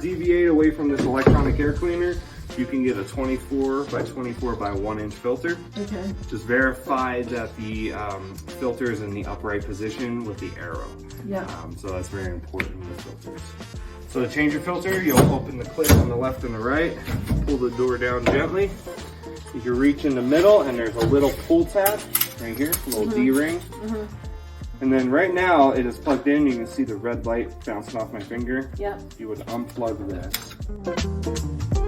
deviate away from this electronic air cleaner, you can get a 24 by 24 by 1 inch filter. Okay. Just verify that the filter is in the upright position with the arrow. Yeah. So that's very important with filters. So to change your filter, you'll open the clip on the left and the right, pull the door down gently. You can reach in the middle and there's a little pull tab right here, a little D-ring. And then right now it is plugged in. You can see the red light bouncing off my finger. Yep. You would unplug this.